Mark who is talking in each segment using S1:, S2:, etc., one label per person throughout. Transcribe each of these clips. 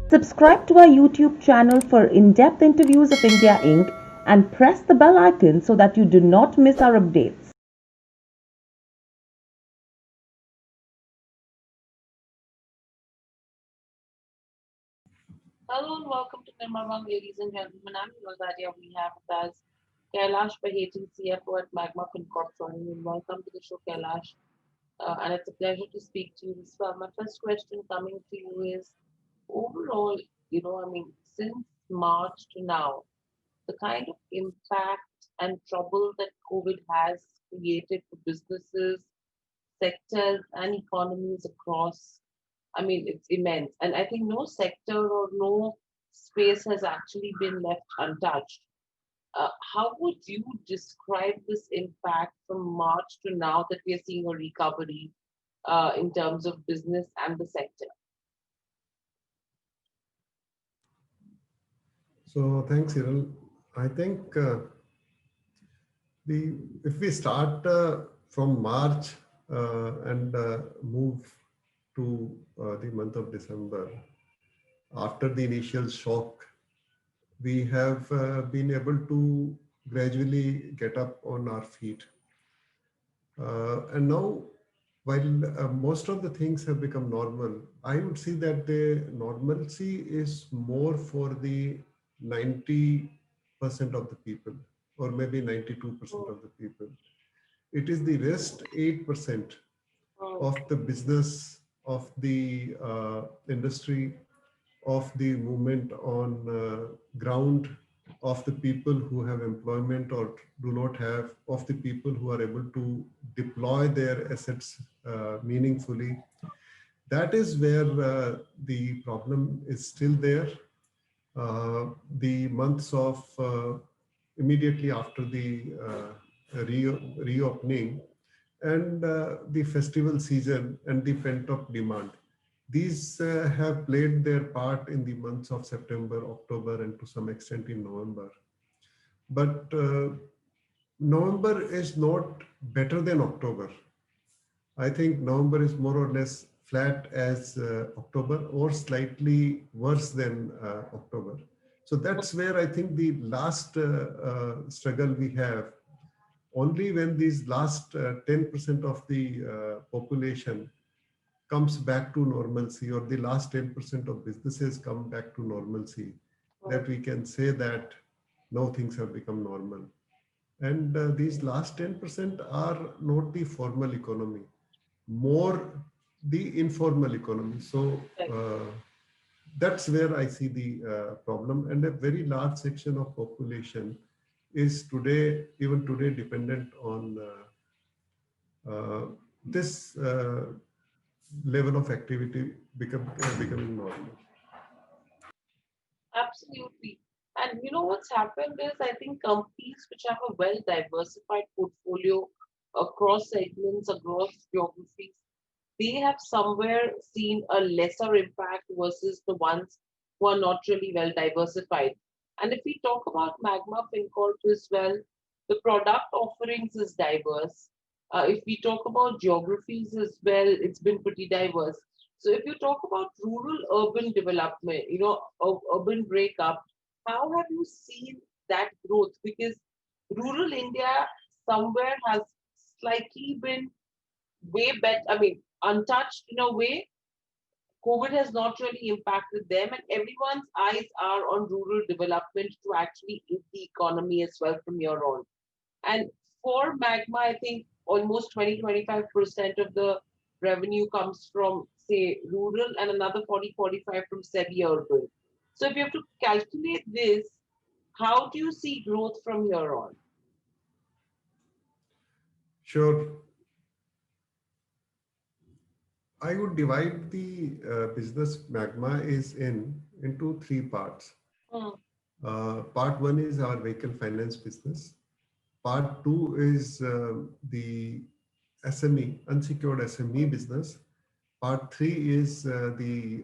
S1: Subscribe to our YouTube channel for in-depth interviews of India Inc. and press the bell icon so that you do not miss our updates.
S2: Hello and welcome to Nirmal, ladies and gentlemen. I'm Nazaria. We have with us Kailash Baheti, CFO at Magma FinCorp joining me. Welcome to the show, Kailash. And it's a pleasure to speak to you as well. My first question coming to you is overall, since March to now, the kind of impact and trouble that COVID has created for businesses, sectors, and economies across, it's immense. And I think no sector or no space has actually been left untouched. How would you describe this impact from March to now that we are seeing a recovery in terms of business and the sector?
S3: So thanks, Hiral. I think the if we start from March and move to the month of December, after the initial shock, we have been able to gradually get up on our feet. And now, while most of the things have become normal, I would say that the normalcy is more for the 90% of the people, or maybe 92% of the people. It is the rest 8%
S2: Mm,
S3: of the business, of the industry, of the movement on ground, of the people who have employment or do not have, of the people who are able to deploy their assets meaningfully. That is where the problem is still there. The months of immediately after the reopening and the festival season and the pent up demand. These have played their part in the months of September, October, and to some extent in November. But November is not better than October. I think November is more or less flat as October or slightly worse than October. So that's where I think the last struggle we have. Only when these last 10% of the population comes back to normalcy, or the last 10% of businesses come back to normalcy,
S2: mm,
S3: that we can say that now things have become normal. And these last 10% are not the formal economy, more the informal economy. So
S2: right.
S3: that's where I see the problem. And a very large section of population is today, even today, dependent on this level of activity becoming normal.
S2: Absolutely. And you know what's happened is I think companies which have a well diversified portfolio across segments, across geographies, they have somewhere seen a lesser impact versus the ones who are not really well diversified. And if we talk about Magma FinCorp as well, the product offerings is diverse. If we talk about geographies as well, it's been pretty diverse. So if you talk about rural urban development, urban breakup, how have you seen that growth? Because rural India somewhere has slightly been way better, untouched in a way. COVID has not really impacted them, and everyone's eyes are on rural development to actually aid the economy as well from here on. And for Magma, I think almost 20-25% of the revenue comes from, say, rural, and another 40-45 from semi-urban. So if you have to calculate this, how do you see growth from here on?
S3: Sure. I would divide the business Magma is into three parts.
S2: Hmm,
S3: Part one is our vehicle finance business. Part two is the SME, unsecured SME business. Part three is the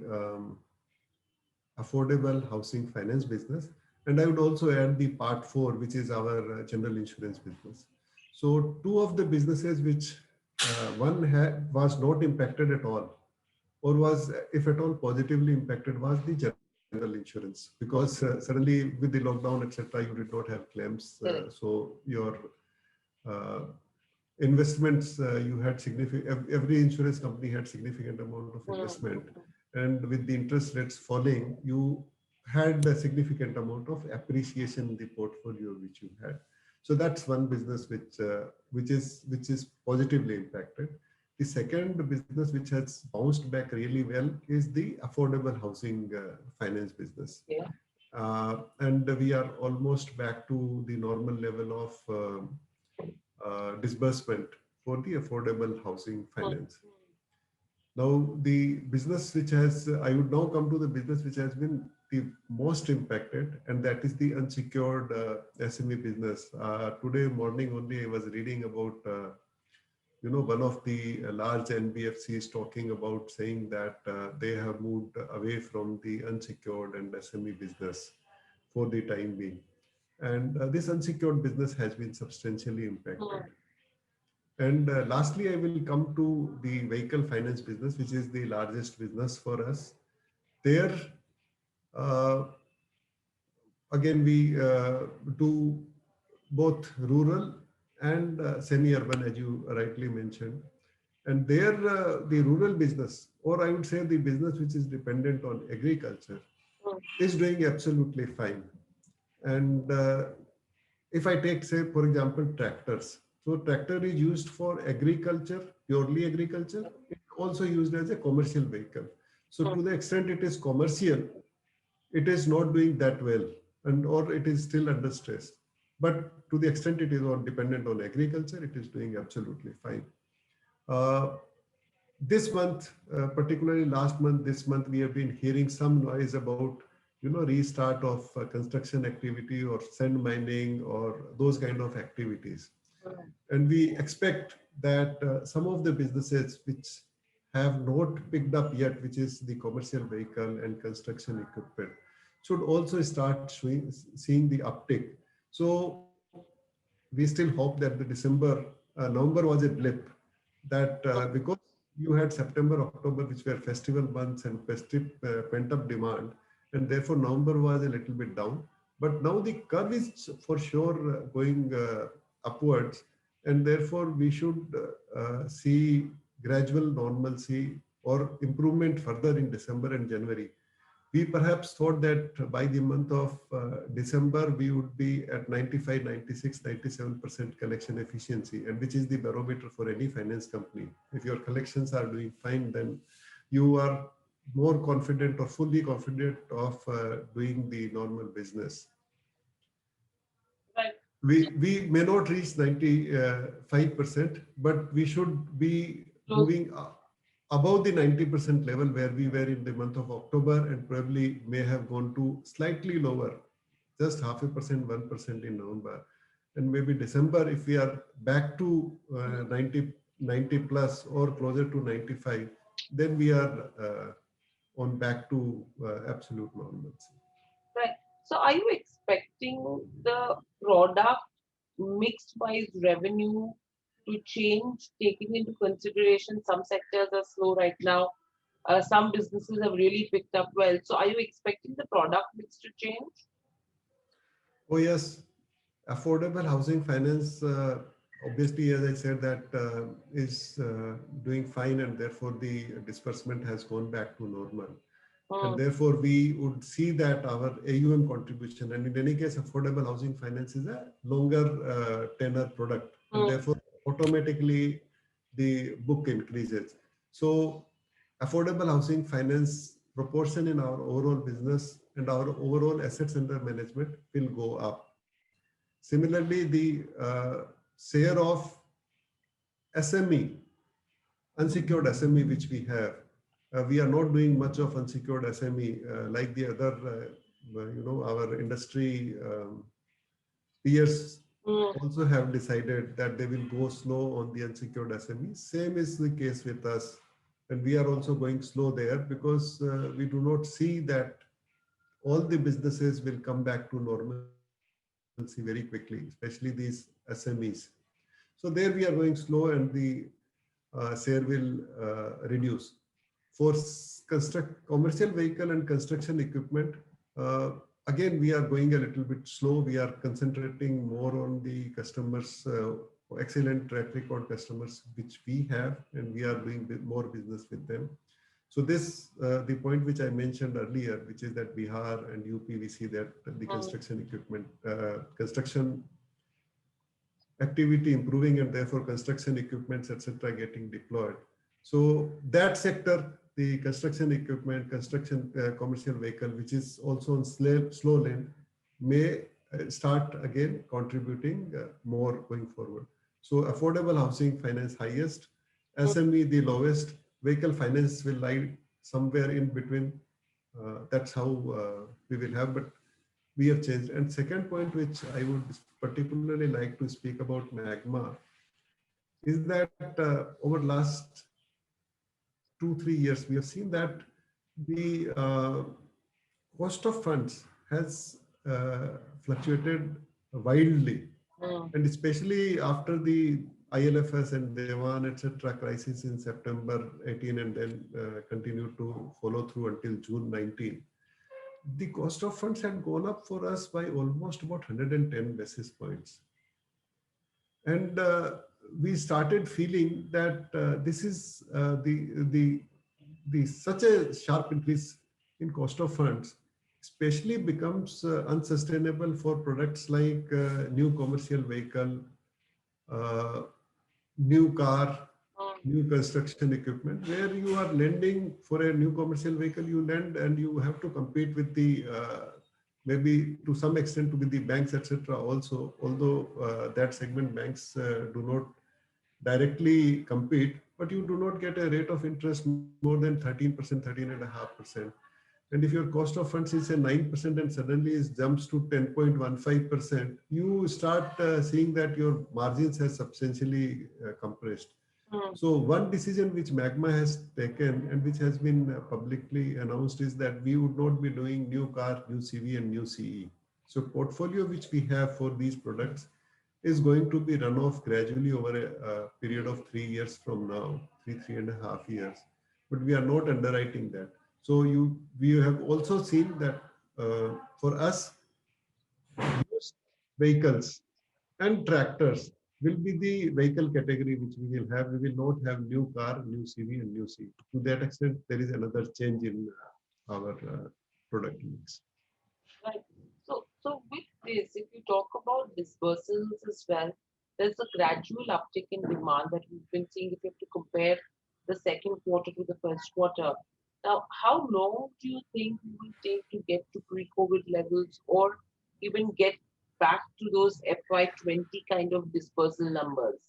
S3: affordable housing finance business. And I would also add the part four, which is our general insurance business. So two of the businesses which was not impacted at all, or was, if at all, positively impacted, was the general general insurance, because suddenly with the lockdown, etc., you did not have claims.
S2: Correct.
S3: So your uh, investments, you had significant, every insurance company had significant amount of investment.
S2: Mm.
S3: And with the interest rates falling, you had a significant amount of appreciation in the portfolio which you had. So that's one business which is positively impacted. The second business which has bounced back really well is the affordable housing finance business.
S2: Yeah.
S3: And we are almost back to the normal level of disbursement for the affordable housing
S2: Mm.
S3: finance. Now, the business which has, I would now come to the business which has been the most impacted, and that is the unsecured SME business. Today morning only, I was reading about, one of the large NBFCs talking about saying that they have moved away from the unsecured and SME business for the time being. And this unsecured business has been substantially impacted.
S2: Mm.
S3: And lastly, I will come to the vehicle finance business, which is the largest business for us. There, uh, again, we do both rural and semi-urban, as you rightly mentioned. And there, the rural business, or I would say the business which is dependent on agriculture,
S2: Mm.
S3: is doing absolutely fine. And if I take, say, for example, tractors. So tractor is used for agriculture, purely agriculture. It's also used as a commercial vehicle. So
S2: Mm.
S3: to the extent it is commercial, it is not doing that well, and or it is still under stress. But to the extent it is all dependent on agriculture, it is doing absolutely fine. Uh, this month, particularly last month, this month, we have been hearing some noise about, restart of construction activity or sand mining or those kind of activities.
S2: Mm.
S3: And we expect that some of the businesses which have not picked up yet, which is the commercial vehicle and construction equipment, should also start seeing the uptick. So we still hope that the November was a blip, that because you had September, October, which were festival months and festive pent-up demand, and therefore November was a little bit down. But now the curve is for sure going upwards, and therefore we should see gradual normalcy or improvement further in December and January. We perhaps thought that by the month of December, we would be at 95, 96, 97% collection efficiency, and which is the barometer for any finance company. If your collections are doing fine, then you are more confident or fully confident of doing the normal business.
S2: Right.
S3: We may not reach 95%, but we should be
S2: Close.
S3: moving above the 90% level where we were in the month of October, and probably may have gone to slightly lower, just 0.5%, 1% in November. And maybe December, if we are back to 90 plus or closer to 95, then we are on back to absolute normalcy.
S2: Right. So are you expecting the product mix wise revenue to change, taking into consideration some sectors are slow right now? Some businesses have really picked up well. So are you expecting the product mix to change?
S3: Oh, yes. Affordable housing finance, obviously, as I said, that is doing fine, and therefore the disbursement has gone back to normal. And
S2: Mm.
S3: therefore, we would see that our AUM contribution, and in any case, affordable housing finance is a longer tenor product, and
S2: Mm.
S3: therefore, automatically the book increases. So, affordable housing finance proportion in our overall business and our overall assets under management will go up. Similarly, the share of SME, unsecured SME, which we have, we are not doing much of unsecured SME like the other, our industry peers
S2: Mm.
S3: also have decided that they will go slow on the unsecured SME. Same is the case with us. And we are also going slow there because we do not see that all the businesses will come back to normalcy very quickly, especially these SMEs. So there we are going slow, and the share will reduce. For For commercial vehicle and construction equipment, again, we are going a little bit slow. We are concentrating more on the customers, excellent track record customers, which we have, and we are doing more business with them. So this, the point which I mentioned earlier, which is that Bihar and UP, we see that the construction equipment, construction activity improving, and therefore construction equipments, etc., getting deployed. So that sector, the construction equipment, construction commercial vehicle, which is also on slow lane, may start again contributing more going forward. So affordable housing finance highest, SME the lowest, vehicle finance will lie somewhere in between. That's how we will have, but we have changed. And second point, which I would particularly like to speak about Magma, is that over last 2-3 years, we have seen that the cost of funds has fluctuated wildly, and especially after the ILFS and Dewan, etc., crisis in September 18, and then continued to follow through until June 19. The cost of funds had gone up for us by almost about 110 basis points. And we started feeling that this is such a sharp increase in cost of funds, especially becomes unsustainable for products like new commercial vehicle, new car, new construction equipment, where you are lending for a new commercial vehicle, you lend and you have to compete with the maybe to some extent with the banks, etc. also, although that segment banks do not directly compete, but you do not get a rate of interest more than 13%, 13.5%. And if your cost of funds is a 9% and suddenly it jumps to 10.15%, you start seeing that your margins have substantially compressed. So one decision which Magma has taken and which has been publicly announced is that we would not be doing new car, new CV and new CE. So portfolio which we have for these products is going to be run off gradually over a period of 3 years from now, 3.5 years. But we are not underwriting that. So we have also seen that for us, used vehicles and tractors will be the vehicle category which we will have. We will not have new car, new CV and new C. To that extent, there is another change in our product mix.
S2: Right. So with this, if you talk about disbursements as well, there's a gradual uptick in demand that we've been seeing if you have to compare the second quarter to the first quarter. Now, how long do you think it will take to get to pre-COVID levels or even get back to those FY20 kind of dispersal numbers?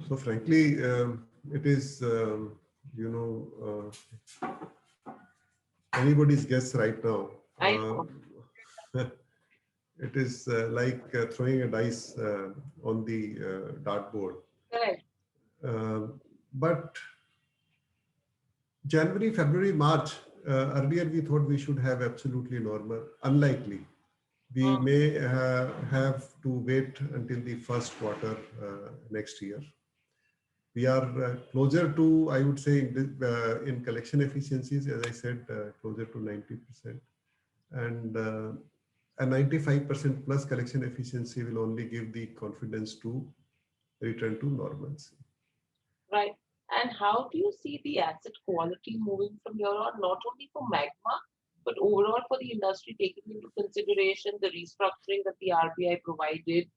S3: So frankly, it is, anybody's guess right now.
S2: I know.
S3: It is like throwing a dice on the dartboard.
S2: Correct.
S3: But January, February, March, earlier we thought we should have absolutely normal. Unlikely. We may have to wait until the first quarter next year. We are closer to, I would say, in collection efficiencies, as I said, closer to 90%. And a 95% plus collection efficiency will only give the confidence to return to normalcy.
S2: Right. And how do you see the asset quality moving from here on, not only for Magma, but overall for the industry, taking into consideration the restructuring that the RBI provided,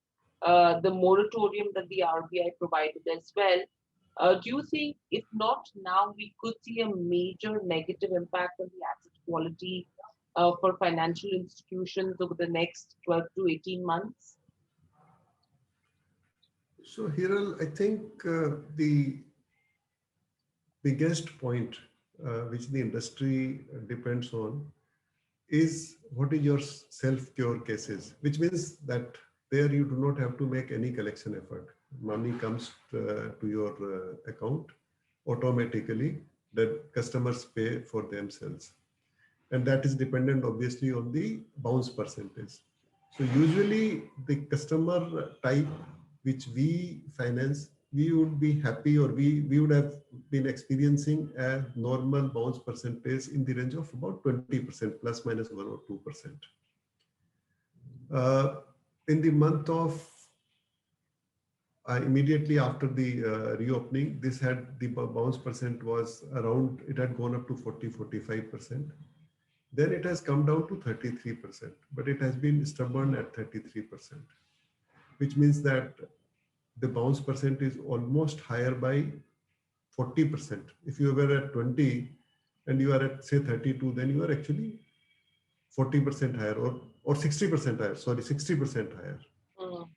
S2: the moratorium that the RBI provided as well? Do you think, if not now, we could see a major negative impact on the asset quality for financial institutions over the next 12 to 18 months?
S3: So, Hiral, I think the biggest point which the industry depends on is what is your self-cure cases, which means that there you do not have to make any collection effort. Money comes to your account automatically, that customers pay for themselves. And that is dependent obviously on the bounce percentage. So usually the customer type which we finance we would be happy, or we would have been experiencing a normal bounce percentage in the range of about 20%, plus minus 1 or 2%. In the month of immediately after the reopening, this had the bounce percent was around, it had gone up to 40-45%. Then it has come down to 33%, but it has been stubborn at 33%, which means that the bounce percent is almost higher by 40%. If you were at 20 and you are at say 32, then you are actually 40% higher, or 60% higher, sorry, 60% higher.
S2: Mm.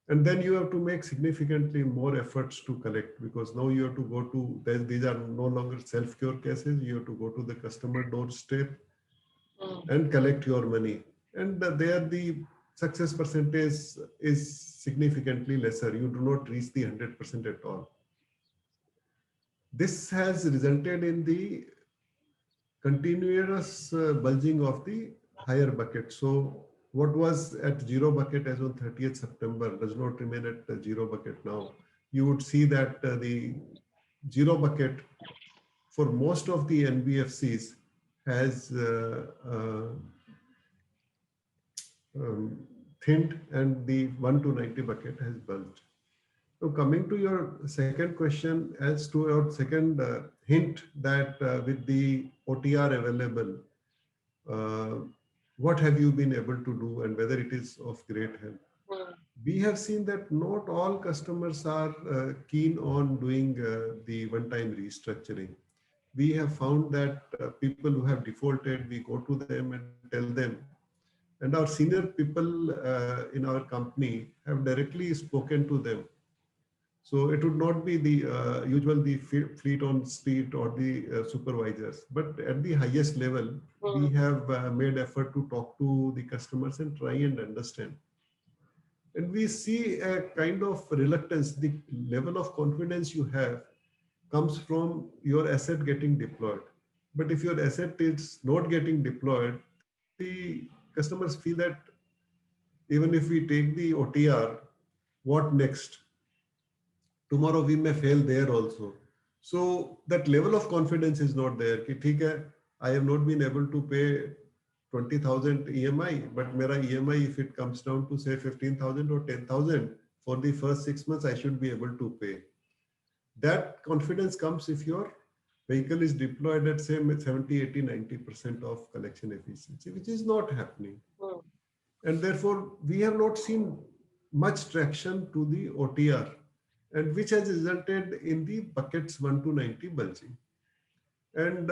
S3: And then you have to make significantly more efforts to collect, because now you have to go to, these are no longer self-cure cases. You have to go to the customer doorstep and collect your money. And there the success percentage is significantly lesser. You do not reach the 100% at all. This has resulted in the continuous bulging of the higher bucket. So what was at zero bucket as on 30th September does not remain at the zero bucket now. You would see that the zero bucket for most of the NBFCs has thinned, and the 1 to 90 bucket has bulged. So coming to your second question, as to your second hint that with the OTR available, what have you been able to do and whether it is of great help? We have seen that not all customers are keen on doing the one-time restructuring. We have found that people who have defaulted, we go to them and tell them, and our senior people in our company have directly spoken to them. So it would not be the usual, the fleet on street or the supervisors, but at the highest level, we have made effort to talk to the customers and try and understand. And we see a kind of reluctance. The level of confidence you have comes from your asset getting deployed. But if your asset is not getting deployed, the customers feel that even if we take the OTR, what next? Tomorrow we may fail there also. So that level of confidence is not there. Ki, theek hai, I have not been able to pay 20,000 EMI, but mera EMI, if it comes down to say 15,000 or 10,000 for the first 6 months, I should be able to pay. That confidence comes if your vehicle is deployed at say 70, 80, 90% of collection efficiency, which is not happening. And therefore, we have not seen much traction to the OTR, and which has resulted in the buckets 1 to 90 bulging. And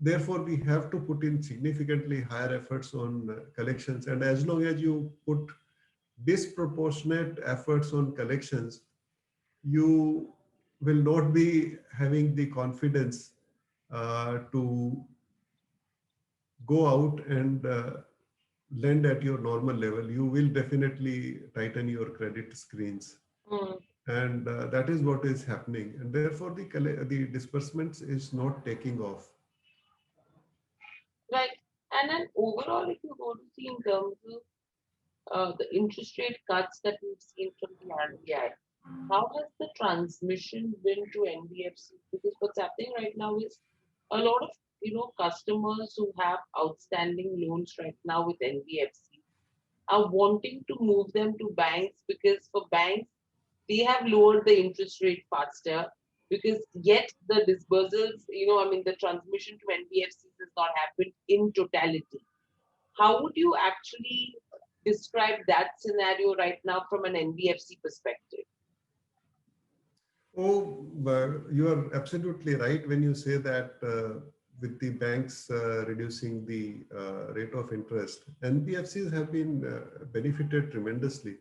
S3: therefore, we have to put in significantly higher efforts on collections. And as long as you put disproportionate efforts on collections, you will not be having the confidence to go out and lend at your normal level. You will definitely tighten your credit screens. And that is what is happening. And therefore, the disbursements is not taking off.
S2: Right. And then overall, if you go to see in terms of the interest rate cuts that we've seen from the RBI, how has the transmission been to NBFCs? Because what's happening right now is a lot of customers who have outstanding loans right now with NBFCs are wanting to move them to banks, because for banks they have lowered the interest rate faster, because yet the disbursals, the transmission to NBFCs has not happened in totality. How would you actually describe that scenario right now from an NBFC perspective?
S3: Oh, you are absolutely right when you say that with the banks reducing the rate of interest, NBFCs have been benefited tremendously.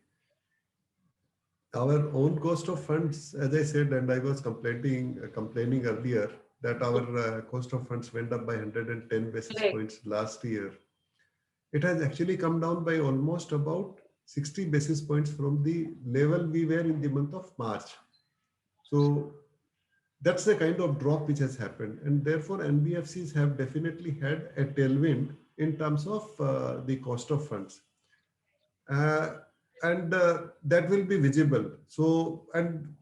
S3: Our own cost of funds, as I said, and I was complaining earlier that our cost of funds went up by 110 basis points last year. It has actually come down by almost about 60 basis points from the level we were in the month of March. So that's the kind of drop which has happened. And therefore, NBFCs have definitely had a tailwind in terms of the cost of funds. And that will be visible. So, and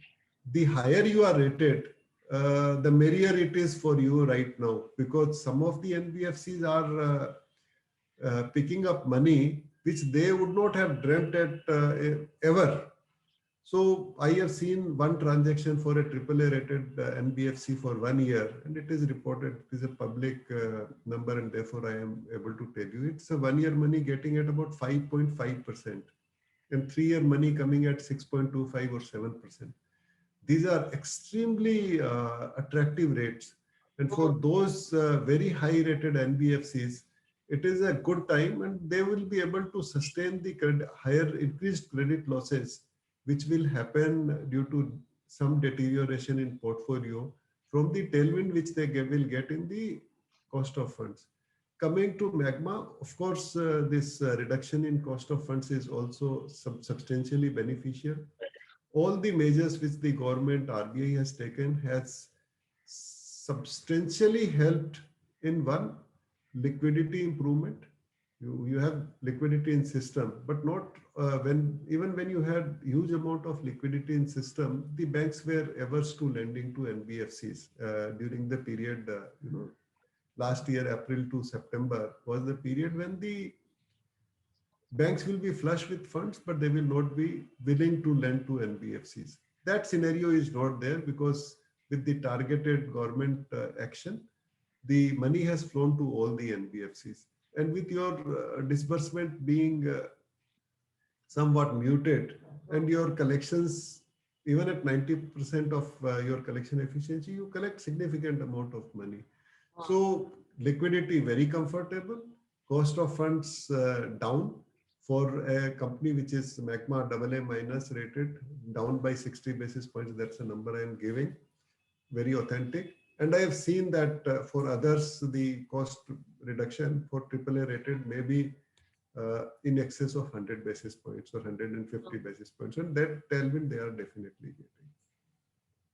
S3: the higher you are rated, the merrier it is for you right now, because some of the NBFCs are picking up money which they would not have dreamt at ever. So I have seen one transaction for a AAA rated NBFC for 1 year, and it is reported. It is a public number, and therefore I am able to tell you. It's a 1 year money getting at about 5.5%, and 3 year money coming at 6.25 or 7%. These are extremely attractive rates. And for those very high rated NBFCs, it is a good time, and they will be able to sustain the higher increased credit losses, which will happen due to some deterioration in portfolio from the tailwind which they will get in the cost of funds. Coming to Magma, of course, this reduction in cost of funds is also substantially beneficial. All the measures which the government RBI has taken has substantially helped in one, liquidity improvement. You have liquidity in system, but not even when you had huge amount of liquidity in system, the banks were averse to lending to NBFCs during the period, last year, April to September was the period when the banks will be flush with funds, but they will not be willing to lend to NBFCs. That scenario is not there, because with the targeted government action, the money has flown to all the NBFCs. And with your disbursement being somewhat muted, and your collections, even at 90% of your collection efficiency, you collect significant amount of money. So liquidity very comfortable, cost of funds down. For a company which is Magma AA minus rated, down by 60 basis points. That's a number I am giving, very authentic. And I have seen that for others, the cost reduction for AAA rated may be in excess of 100 basis points or 150 basis points. And that tailwind they are definitely getting.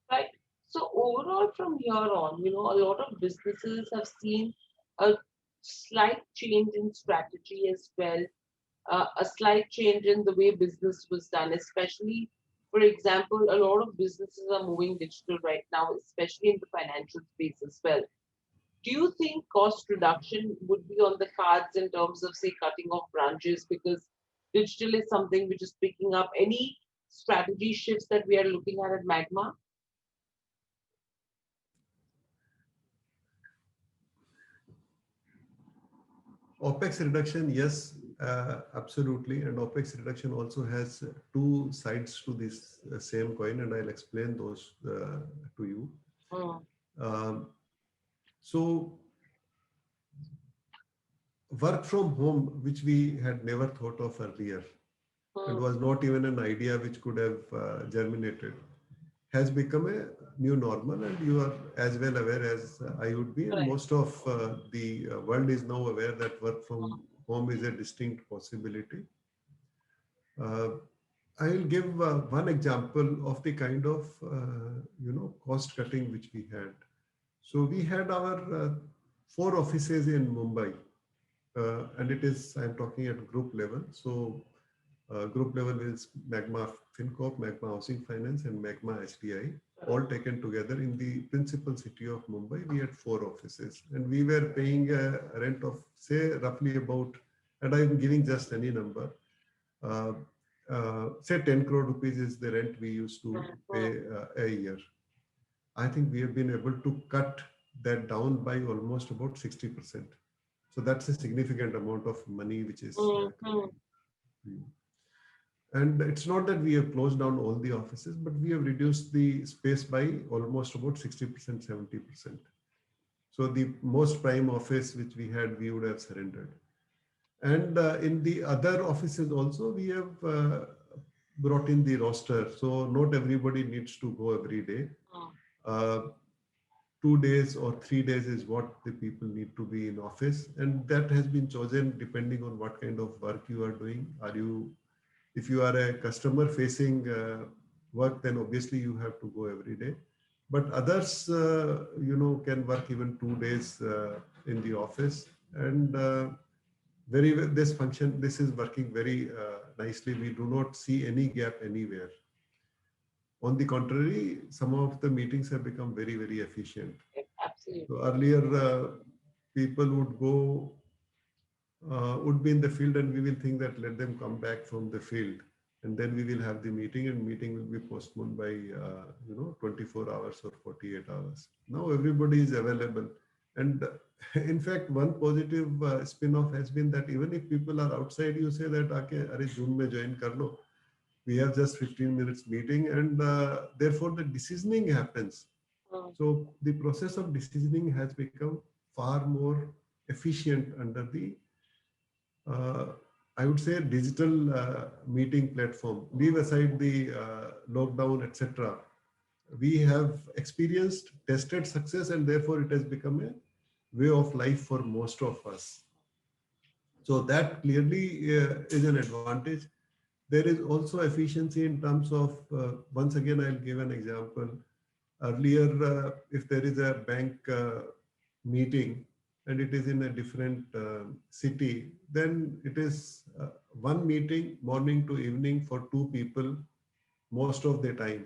S2: Right. So overall, from here on, a lot of businesses have seen a slight change in strategy as well, a slight change in the way business was done, especially, for example, a lot of businesses are moving digital right now, especially in the financial space as well. Do you think cost reduction would be on the cards in terms of, say, cutting off branches, because digital is something which is picking up? Any strategy shifts that we are looking at Magma?
S3: OPEX reduction, yes, absolutely. And OPEX reduction also has two sides to this same coin, and I'll explain those to you. Um, so, work from home, which we had never thought of earlier, and was not even an idea which could have germinated, has become a new normal, and you are as well aware as I would be, and
S2: Right.
S3: most of the world is now aware that work from home is a distinct possibility. I will give one example of the kind of cost cutting which we had. So we had our 4 offices in Mumbai, and it is, I'm talking at group level. So group level is Magma FinCorp, Magma Housing Finance, and Magma SBI, all taken together in the principal city of Mumbai. We had 4 offices, and we were paying a rent of, say, roughly about, and I'm giving just any number, say 10 crore rupees is the rent we used to pay a year. I think we have been able to cut that down by almost about 60%. So that's a significant amount of money which is coming. And it's not that we have closed down all the offices, but we have reduced the space by almost about 60%, 70%. So the most prime office which we had, we would have surrendered. And in the other offices also, we have brought in the roster. So not everybody needs to go every day. 2 days or 3 days is what the people need to be in office. And that has been chosen depending on what kind of work you are doing. If you are a customer facing work, then obviously you have to go every day. But others, can work even 2 days in the office. And this is working very nicely. We do not see any gap anywhere. On the contrary, some of the meetings have become very, very efficient.
S2: Absolutely.
S3: So earlier, people would be in the field, and we will think that let them come back from the field, and then we will have the meeting, and meeting will be postponed by 24 hours or 48 hours. Now everybody is available, and in fact, one positive spin-off has been that even if people are outside, you say that okay, are Zoom mein join kar lo. We have just 15 minutes meeting, and therefore the decisioning happens. So the process of decisioning has become far more efficient under the uh, I would say digital meeting platform. Leave aside the lockdown, etc. We have experienced tested success, and therefore it has become a way of life for most of us. So that clearly is an advantage. There is also efficiency in terms of, once again, I'll give an example. Earlier, if there is a bank meeting and it is in a different city, then it is one meeting morning to evening for two people most of the time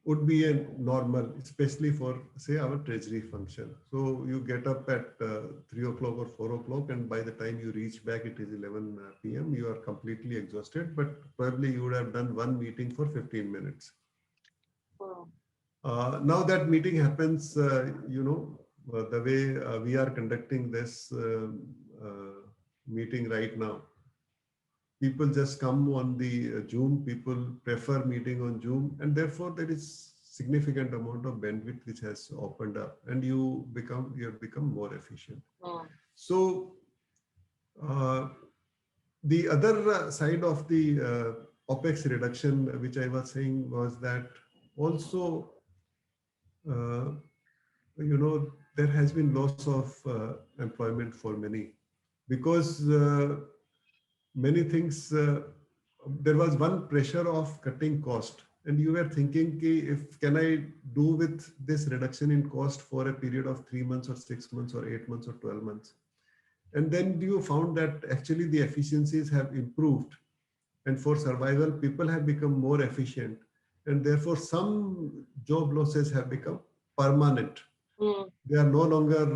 S3: would be a normal, especially for say our treasury function. So you get up at 3 o'clock or 4 o'clock, and by the time you reach back, it is 11 p.m. You are completely exhausted, but probably you would have done one meeting for 15 minutes. Now that meeting happens, the way we are conducting this meeting right now. People just come on the Zoom, people prefer meeting on Zoom, and therefore there is significant amount of bandwidth which has opened up, and you have become more efficient. So the other side of the OPEX reduction, which I was saying, was that also there has been loss of employment for many, because many things, there was one pressure of cutting cost, and you were thinking, if can I do with this reduction in cost for a period of 3 months or 6 months or 8 months or 12 months. And then you found that actually the efficiencies have improved, and for survival, people have become more efficient, and therefore some job losses have become permanent. They are no longer,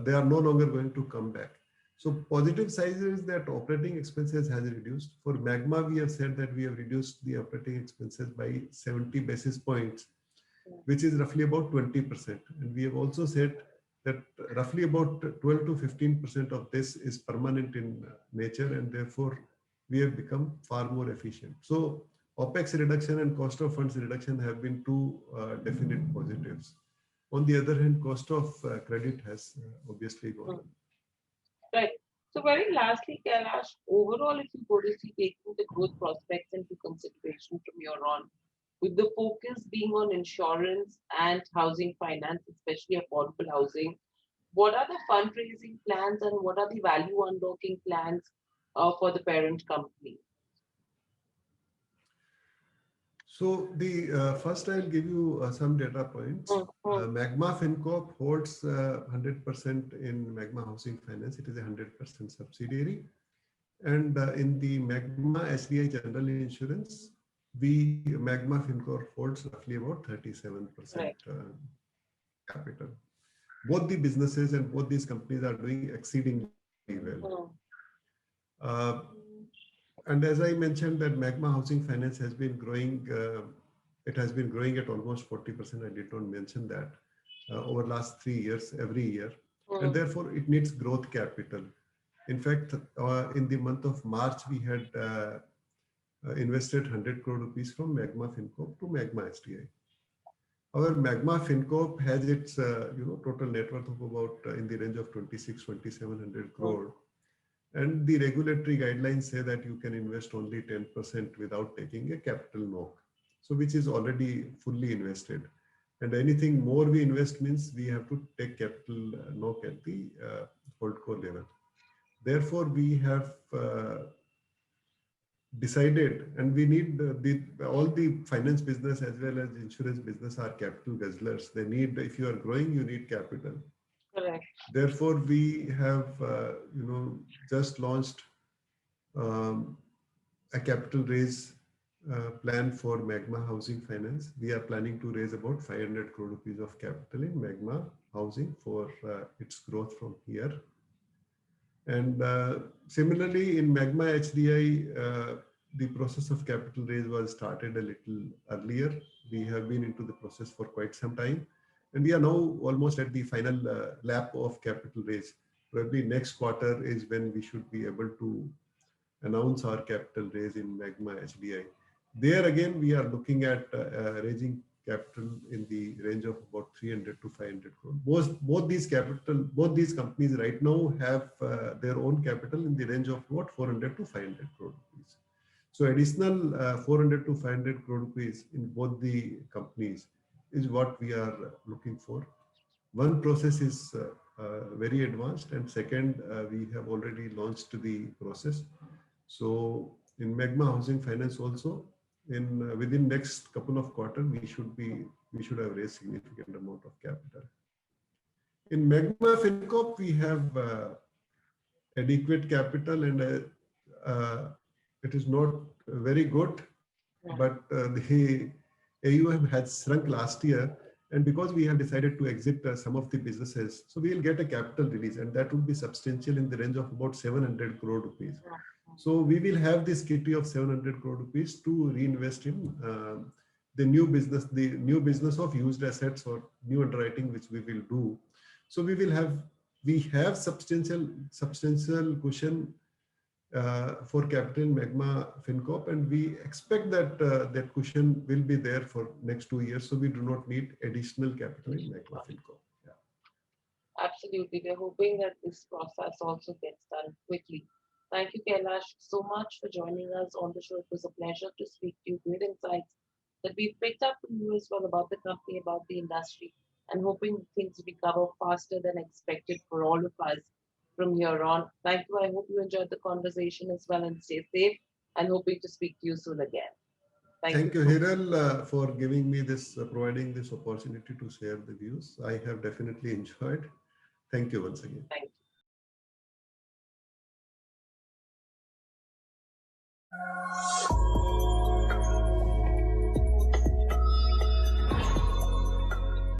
S3: they are no longer going to come back. So positive side is that operating expenses has reduced. For Magma, we have said that we have reduced the operating expenses by 70 basis points, which is roughly about 20%. And we have also said that roughly about 12 to 15% of this is permanent in nature, and therefore we have become far more efficient. So OPEX reduction and cost of funds reduction have been two definite positives. On the other hand, cost of credit has obviously gone up.
S2: Right. So very lastly, Kailash, overall, if you go to see taking the growth prospects into consideration from your on, with the focus being on insurance and housing finance, especially affordable housing, what are the fundraising plans and what are the value unlocking plans for the parent company?
S3: So the first I'll give you some data points. Magma FinCorp holds 100% in Magma Housing Finance. It is a 100% subsidiary. And in the Magma SBI General Insurance, Magma FinCorp holds roughly about 37% capital. Both the businesses and both these companies are doing exceedingly well. And as I mentioned, that Magma Housing Finance has been growing. It has been growing at almost 40%. I did not mention that over last 3 years, every year, and therefore it needs growth capital. In fact, in the month of March, we had invested 100 crore rupees from Magma FinCorp to Magma SDI. Our Magma FinCorp has its total net worth of about in the range of 2,700 crore. And the regulatory guidelines say that you can invest only 10% without taking a capital knock. So which is already fully invested. And anything more we invest means we have to take capital knock at the holdco level. Therefore, we have decided, and we need all the finance business as well as insurance business are capital guzzlers. They need, if you are growing, you need capital.
S2: Correct.
S3: Therefore, we have, just launched a capital raise plan for Magma Housing Finance. We are planning to raise about 500 crore rupees of capital in Magma Housing for its growth from here. And similarly, in Magma HDI, the process of capital raise was started a little earlier. We have been into the process for quite some time, and we are now almost at the final lap of capital raise. Probably next quarter is when we should be able to announce our capital raise in Magma HDI. There again, we are looking at raising capital in the range of about 300 to 500 crore. Both these companies right now have their own capital in the range of about 400 to 500 crore rupees. So additional 400 to 500 crore rupees in both the companies is what we are looking for. One process is very advanced, and second, we have already launched the process. So in Magma Housing Finance also, in within next couple of quarters, we should have raised significant amount of capital. In Magma FinCorp, we have adequate capital, and it is not very good, but the AUM has shrunk last year, and because we have decided to exit some of the businesses, so we will get a capital release, and that would be substantial in the range of about 700 crore rupees. So we will have this kitty of 700 crore rupees to reinvest in the new business of used assets or new underwriting, which we will do. So we have substantial cushion for capital in Magma FinCorp, and we expect that that cushion will be there for next 2 years. So we do not need additional capital in Magma FinCorp. Yeah.
S2: Absolutely. We're hoping that this process also gets done quickly. Thank you, Kailash, so much for joining us on the show. It was a pleasure to speak to you. Great insights that we picked up from you as well about the company, about the industry, and hoping things recover faster than expected for all of us from here on. Thank you. I hope you enjoyed the conversation as well, and stay safe, and hoping to speak to you soon again.
S3: Thank you, Hiral, for giving me this, providing this opportunity to share the views. I have definitely enjoyed. Thank you once again.
S2: Thank you.